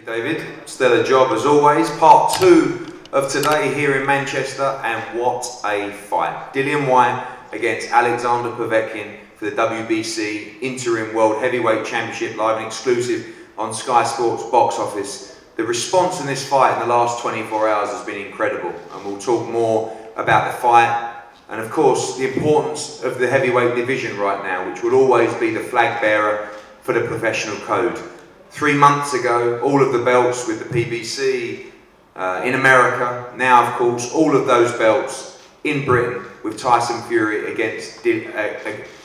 David. Stellar job as always. Part 2 of today here in Manchester, and what a fight. Dillian Whyte against Alexander Povetkin for the WBC Interim World Heavyweight Championship, live and exclusive on Sky Sports box office. The response in this fight in the last 24 hours has been incredible, and we'll talk more about the fight and of course the importance of the heavyweight division right now, which will always be the flag bearer for the professional code. 3 months ago, all of the belts with the PBC in America, now of course all of those belts in Britain with Tyson Fury against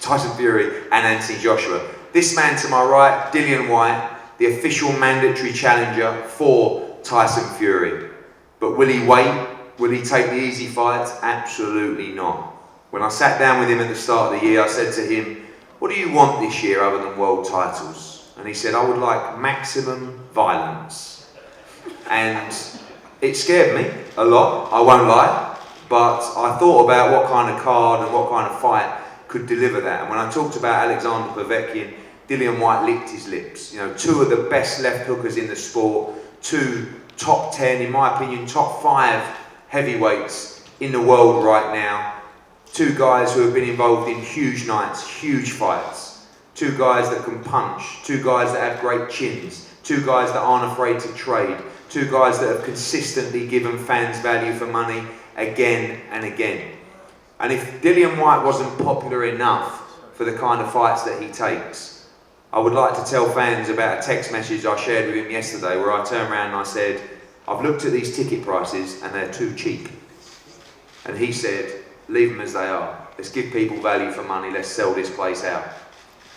Tyson Fury and Anthony Joshua. This man to my right, Dillian Whyte, the official mandatory challenger for Tyson Fury. But will he wait? Will he take the easy fights? Absolutely not. When I sat down with him at the start of the year, I said to him, "What do you want this year other than world titles?" And he said, "I would like maximum violence." And it scared me a lot, I won't lie, but I thought about what kind of card and what kind of fight could deliver that. And when I talked about Alexander Povetkin, Dillian Whyte licked his lips. You know, 2 of the best left hookers in the sport, 2 top 10, in my opinion, top 5 heavyweights in the world right now. 2 guys who have been involved in huge nights, huge fights. 2 guys that can punch, 2 guys that have great chins, 2 guys that aren't afraid to trade, 2 guys that have consistently given fans value for money again and again. And if Dillian Whyte wasn't popular enough for the kind of fights that he takes, I would like to tell fans about a text message I shared with him yesterday where I turned around and I said, "I've looked at these ticket prices and they're too cheap." And he said, "Leave them as they are. Let's give people value for money, let's sell this place out."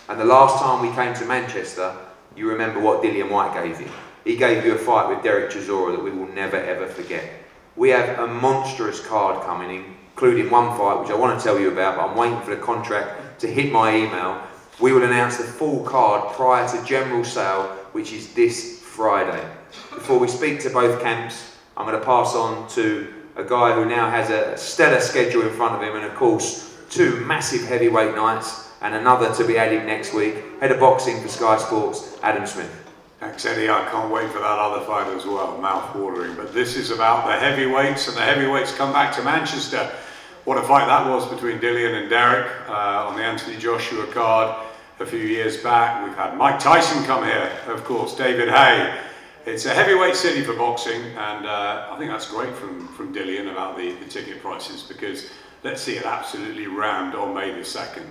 And the last time we came to Manchester, you remember what Dillian Whyte gave you. He gave you a fight with Derek Chisora that we will never ever forget. We have a monstrous card coming in, including one fight which I want to tell you about, but I'm waiting for the contract to hit my email. We will announce the full card prior to general sale, which is this Friday. Before we speak to both camps, I'm going to pass on to a guy who now has a stellar schedule in front of him, and of course 2 massive heavyweight nights and another to be added next week. Head of boxing for Sky Sports, Adam Smith. Thanks, Eddie. I can't wait for that other fight as well, mouth-watering. But this is about the heavyweights, and the heavyweights come back to Manchester. What a fight that was between Dillian and Derek on the Anthony Joshua card a few years back. We've had Mike Tyson come here, of course, David Haye. It's a heavyweight city for boxing, and I think that's great from Dillian about the ticket prices, because let's see it absolutely rammed on May the 2nd.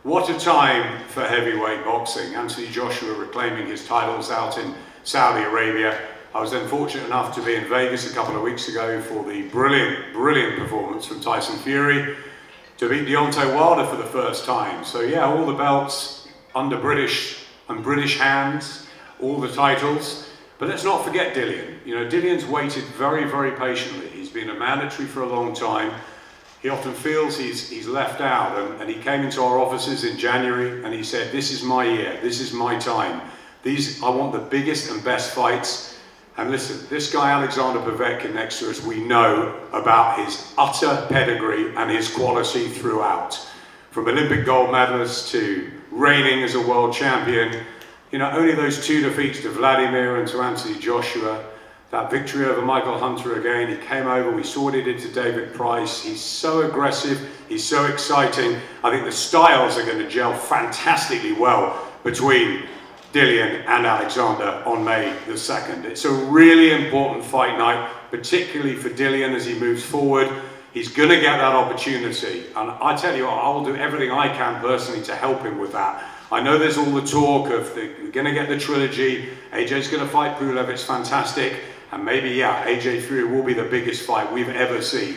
What a time for heavyweight boxing. Anthony Joshua reclaiming his titles out in Saudi Arabia. I was then fortunate enough to be in Vegas a couple of weeks ago for the brilliant performance from Tyson Fury to beat Deontay Wilder for the first time. So yeah, all the belts under British hands, all the titles. But let's not forget Dillian. You know, Dillian's waited very, very patiently. He's been a mandatory for a long time. He often feels he's left out, and he came into our offices in January and he said, "This is my year, this is my time. I want the biggest and best fights." And listen, this guy Alexander Povetkin next to us, we know about his utter pedigree and his quality throughout. From Olympic gold medalist to reigning as a world champion, you know, only those 2 defeats to Vladimir and to Anthony Joshua. That victory over Michael Hunter again, he came over, we saw what he did to David Price. He's so aggressive, he's so exciting. I think the styles are going to gel fantastically well between Dillian and Alexander on May the 2nd. It's a really important fight night, particularly for Dillian as he moves forward. He's going to get that opportunity, and I tell you what, I will do everything I can personally to help him with that. I know there's all the talk of we're going to get the trilogy, AJ's going to fight Pulev, it's fantastic. And maybe, yeah, AJ Fury will be the biggest fight we've ever seen.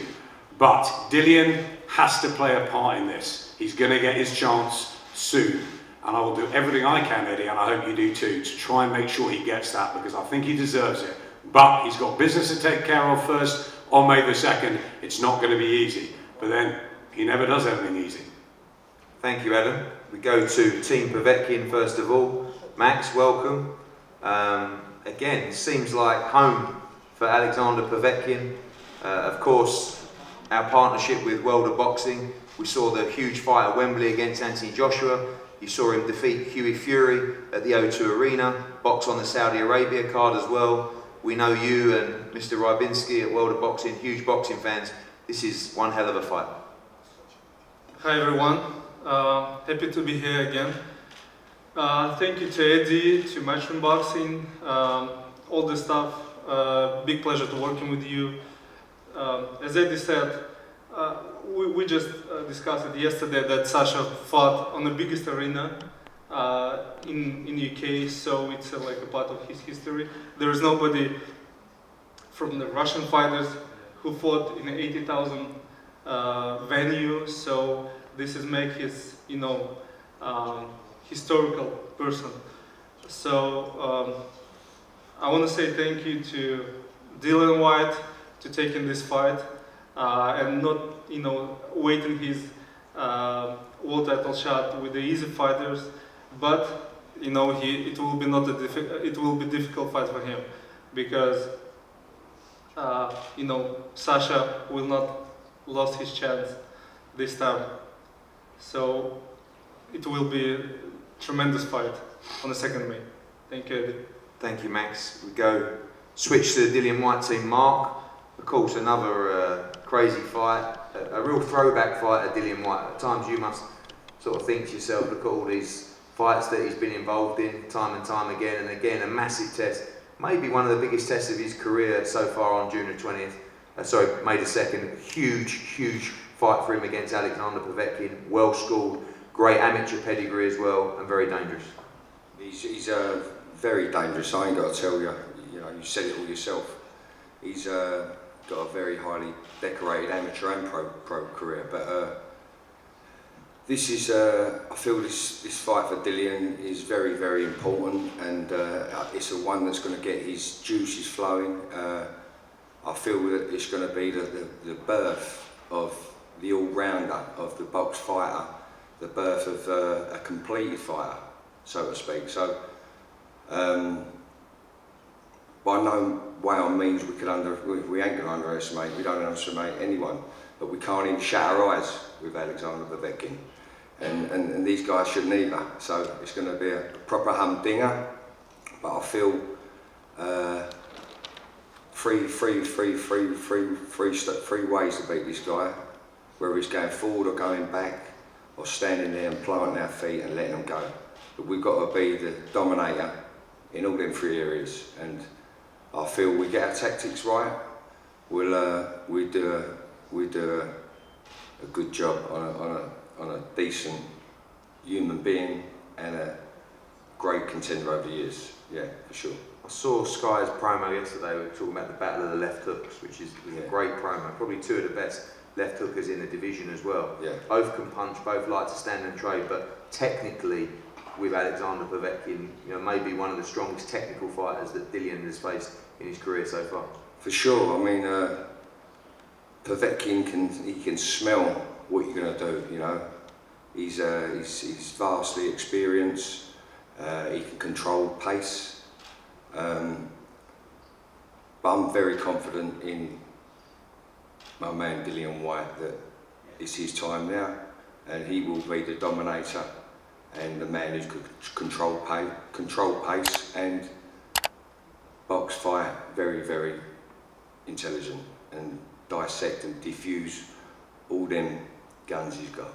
But Dillian has to play a part in this. He's going to get his chance soon. And I will do everything I can, Eddie, and I hope you do too, to try and make sure he gets that, because I think he deserves it. But he's got business to take care of first on May the 2nd. It's not going to be easy. But then, he never does everything easy. Thank you, Adam. We go to Team Povetkin first of all. Max, welcome. Again, seems like home for Alexander Povetkin. Of course, our partnership with World of Boxing. We saw the huge fight at Wembley against Anthony Joshua. You saw him defeat Hughie Fury at the O2 Arena, box on the Saudi Arabia card as well. We know you and Mr. Rybinski at World of Boxing, huge boxing fans. This is one hell of a fight. Hi everyone, happy to be here again. Thank you to Eddie, to Matchroom Boxing, all the staff. Big pleasure to working with you. As Eddie said, we just discussed it yesterday that Sasha fought on the biggest arena in UK, so it's like a part of his history. There is nobody from the Russian fighters who fought in an 80,000 venue, so this is make his, historical person. So I want to say thank you to Dillian Whyte to taking this fight and not, waiting his world title shot with the easy fighters, but it will be difficult fight for him because Sasha will not lose his chance this time. So it will be a tremendous fight on the 2nd May. Thank you, Eddie. Thank you, Max. We go switch to the Dillian Whyte team. Mark, of course, another crazy fight, a real throwback fight at Dillian Whyte. At times you must sort of think to yourself, look at all these fights that he's been involved in time and time again and again, a massive test. Maybe one of the biggest tests of his career so far on June the 20th. May the 2nd. Huge fight for him against Alexander Povetkin. Well schooled, great amateur pedigree as well, and very dangerous. He's very dangerous. I ain't got to tell you. You said it all yourself. He's got a very highly decorated amateur and pro career. But this is, I feel this fight for Dillian is very important, and it's a one that's going to get his juices flowing. I feel that it's going to be the birth of the all-rounder, of the box fighter, the birth of a completed fighter, so to speak. So, by no way or means we ain't going to underestimate, we don't underestimate anyone, but we can't even shut our eyes with Alexander Povetkin. And these guys shouldn't either. So it's going to be a proper humdinger, but I feel three ways to beat this guy, whether he's going forward or going back, or standing there and planting our feet and letting them go. But we've got to be the dominator in all them 3 areas, and I feel we get our tactics right, we do a good job on a decent human being and a great contender over the years. Yeah, for sure. I saw Sky's promo yesterday. We were talking about the battle of the left hooks, which is a great promo. Probably 2 of the best left hookers in the division as well. Yeah. Both can punch, both like to stand and trade, but technically, with Alexander Povetkin, maybe one of the strongest technical fighters that Dillian has faced in his career so far. For sure. I mean, Povetkin can smell what you're going to do. He's vastly experienced. He can control pace. But I'm very confident in my man Dillian Whyte that it's his time now, and he will be the dominator and the man who could control pace and box fight very intelligent and dissect and diffuse all them guns he's got.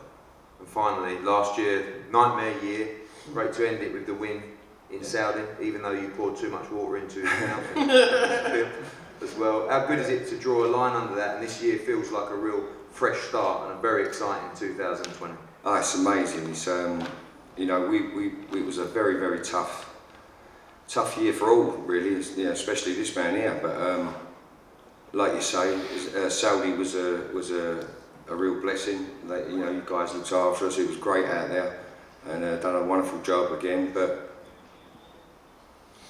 And finally, last year, nightmare year, great to end it with the win in Saudi, even though you poured too much water into his mouth as well. How good is it to draw a line under that, and this year feels like a real fresh start and a very exciting 2020? Oh, it's amazing. It's it was a very tough year for all, really. Especially this man here. But like you say, Saudi was a real blessing. You guys looked after us. It was great out there, and done a wonderful job again. But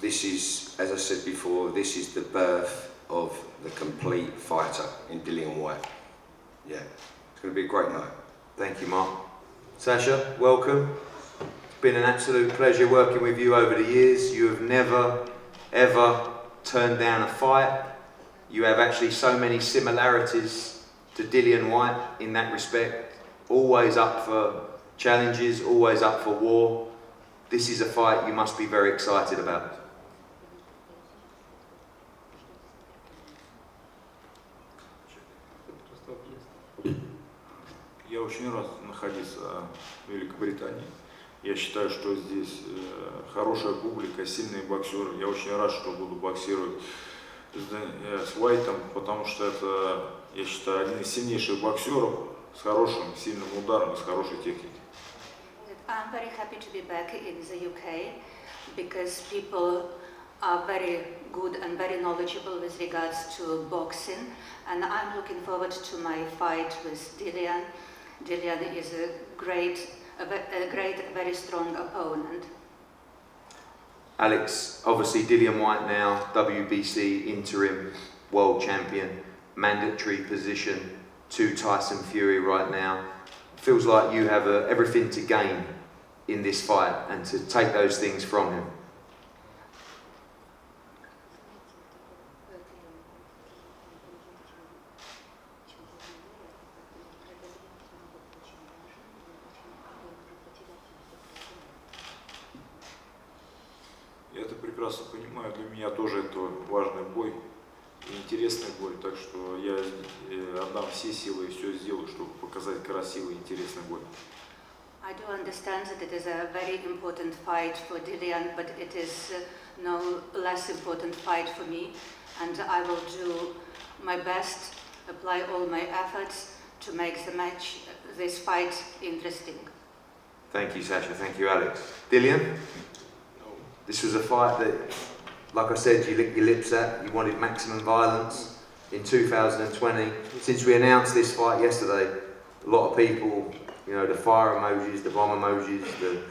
this is, as I said before, this is the birth of the complete fighter in Dillian Whyte. Yeah, it's going to be a great night. Thank you, Mark. Sasha, welcome. It's been an absolute pleasure working with you over the years. You have never, ever turned down a fight. You have actually so many similarities to Dillian Whyte in that respect. Always up for Challenges, always up for war. This is a fight you must be very excited about. Я очень рад находиться в Великобритании. Я считаю, что здесь хорошая публика, сильные боксеры. Я очень рад, что буду боксировать с Уайтом, потому что это, я считаю, один из сильнейших боксеров с хорошим, сильным ударом и с хорошей техникой. I'm very happy to be back in the UK because people are very good and very knowledgeable with regards to boxing, and I'm looking forward to my fight with Dillian. Dillian is a great, very strong opponent. Alex, obviously Dillian Whyte now, WBC interim world champion, mandatory position to Tyson Fury right now. Feels like you have everything to gain in this fight and to take those things from him. Я это прекрасно понимаю, для меня тоже это важный бой и интересный бой, так что я отдам все силы и все сделаю, чтобы показать красивый и интересный бой. I do understand that it is a very important fight for Dillian, but it is no less important fight for me, and I will do my best, apply all my efforts to make the match, this fight, interesting. Thank you, Sasha. Thank you, Alex. Dillian, this was a fight that, like I said, you licked your lips at. You wanted maximum violence in 2020. Since we announced this fight yesterday, a lot of people, you know, the fire emojis, the bomb emojis, the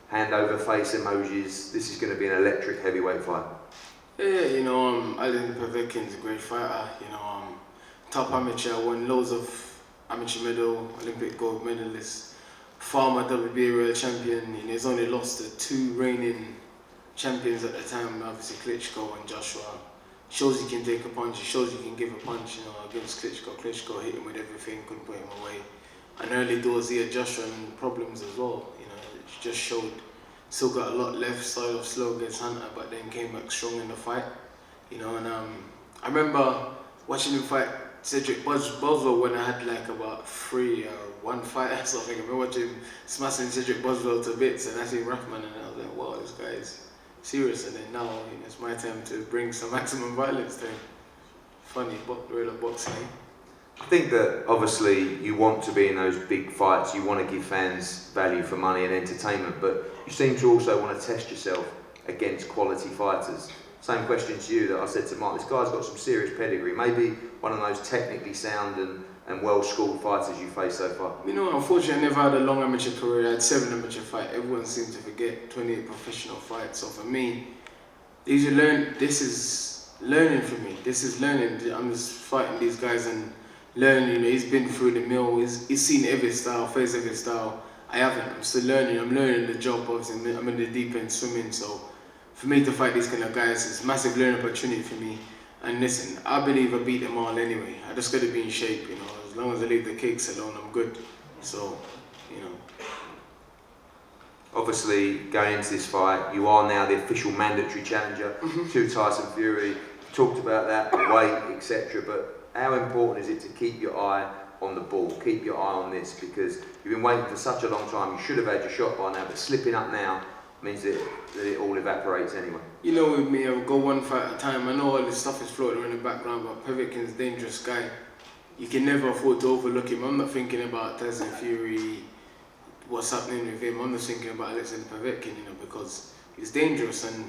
hand over face emojis. This is going to be an electric heavyweight fight. Yeah, you know, Dillian Povetkin is a great fighter. You know, top amateur, won loads of amateur medal, Olympic gold medalist, former WBA world champion. You know, he's only lost to two reigning champions at the time, obviously Klitschko and Joshua. Shows he can take a punch, he shows he can give a punch, you know, against Klitschko. Klitschko hit him with everything, couldn't put him away. And early doors he had Joshua and problems as well, you know, it just showed. Still got a lot left, started off slow against Hunter, but then came back strong in the fight, you know, and I remember watching him fight Cedric Boswell when I had like about 3 or 1 fight or something. I remember watching him smashing Cedric Boswell to bits and I see Rahman and I was like, wow, this guy is serious. And then now, you know, it's my time to bring some maximum violence to him. Funny, real boxing. I think that obviously you want to be in those big fights, you want to give fans value for money and entertainment, but you seem to also want to test yourself against quality fighters. Same question to you that I said to Mark, this guy's got some serious pedigree, maybe one of those technically sound and well-schooled fighters you faced so far. You know, unfortunately I never had a long amateur career. I had 7 amateur fights. Everyone seems to forget 28 professional fights. So for me, this is learning for me. This is learning. I'm just fighting these guys and learning. You know, he's been through the mill. He's seen every style, faced every style. I haven't. I'm still learning. I'm learning the job. Obviously, I'm in the deep end swimming. So for me to fight these kind of guys is a massive learning opportunity for me. And listen, I believe I beat them all anyway. I just got to be in shape, you know. As long as I leave the cakes alone, I'm good. So, you know. Obviously, going into this fight, you are now the official mandatory challenger to Tyson Fury. You talked about that, the weight, etc. But how important is it to keep your eye on the ball, keep your eye on this? Because you've been waiting for such a long time. You should have had your shot by now, but slipping up now means that it all evaporates anyway. You know, with me, I will go one fight at a time. I know all this stuff is floating around in the background, but Povetkin's a dangerous guy. You can never afford to overlook him. I'm not thinking about Tyson Fury, what's happening with him. I'm just thinking about Alexander Povetkin, you know, because he's dangerous and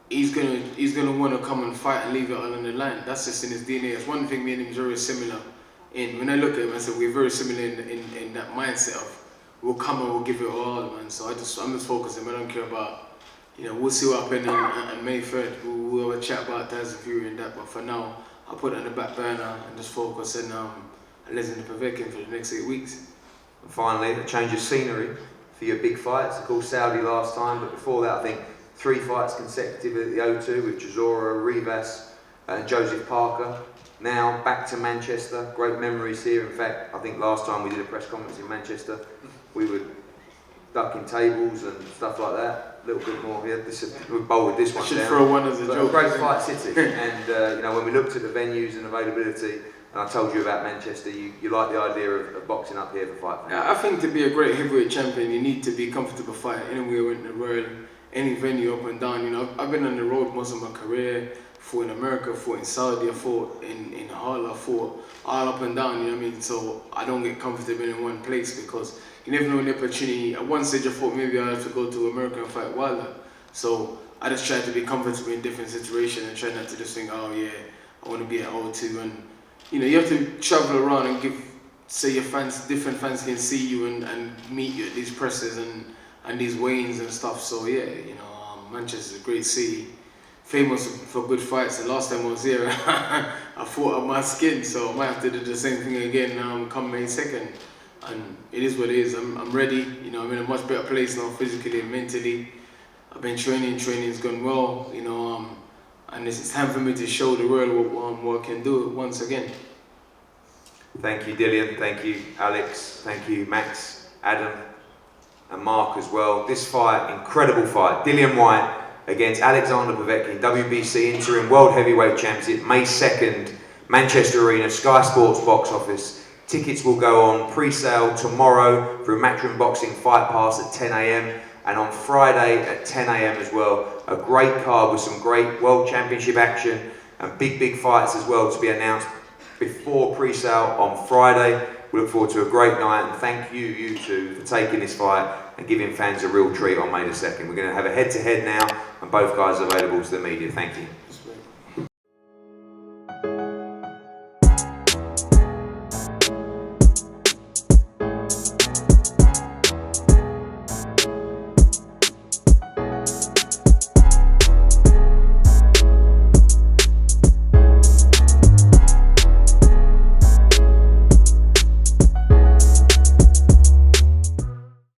he's gonna want to come and fight and leave it all on the line. That's just in his DNA. It's one thing me and him is very similar. When I look at him, I said we're very similar in that mindset of we'll come and we'll give it all, man. So I'm just focusing. I don't care about, you know, we'll see what happens on May 3rd. We'll have a chat about Tyson Fury and that, but for now, I'll put it on the back burner and just focus on Alexander Povetkin for the next 8 weeks. And finally, a change of scenery for your big fights. Of course, Saudi last time, but before that, I think 3 fights consecutive at the O2 with Chisora, Rivas and Joseph Parker. Now back to Manchester. Great memories here. In fact, I think last time we did a press conference in Manchester, we were ducking tables and stuff like that. A little bit more here. We bolted this one I should down. throw one as a But joke. great fight city, and you know, when we looked at the venues and availability, and I told you about Manchester, you like the idea of boxing up here for fight fans. Yeah, I think to be a great heavyweight champion, you need to be comfortable fighting anywhere in the world, any venue up and down. You know, I've been on the road most of my career. Fought in America, fought in Saudi, I fought in Hull, I fought all up and down. You know what I mean? So I don't get comfortable in one place because you never know the opportunity. At one stage, I thought maybe I'd have to go to America and fight Wilder. So I just try to be comfortable in different situations and try not to just think, oh yeah, I want to be at O2. And you know, you have to travel around and say your fans, different fans can see you and meet you at these presses and these weigh-ins and stuff. So yeah, you know, Manchester is a great city, famous for good fights. The last time I was here, I fought on my skin, so I might have to do the same thing again come May 2nd. And it is what it is. I'm ready. You know, I'm in a much better place now, physically and mentally. I've been training's gone well. You know, and it's time for me to show the world what I can do once again. Thank you, Dillian. Thank you, Alex. Thank you, Max, Adam, and Mark as well. This fight, incredible fight. Dillian Whyte against Alexander Povetkin, WBC Interim World Heavyweight Championship, May 2nd, Manchester Arena, Sky Sports box office. Tickets will go on pre-sale tomorrow through Matchroom Boxing Fight Pass at 10 AM and on Friday at 10 AM as well. A great card with some great World Championship action and big fights as well to be announced before pre-sale on Friday. We look forward to a great night and thank you two, for taking this fight and giving fans a real treat on May the 2nd. We're going to have a head-to-head now and both guys are available to the media. Thank you.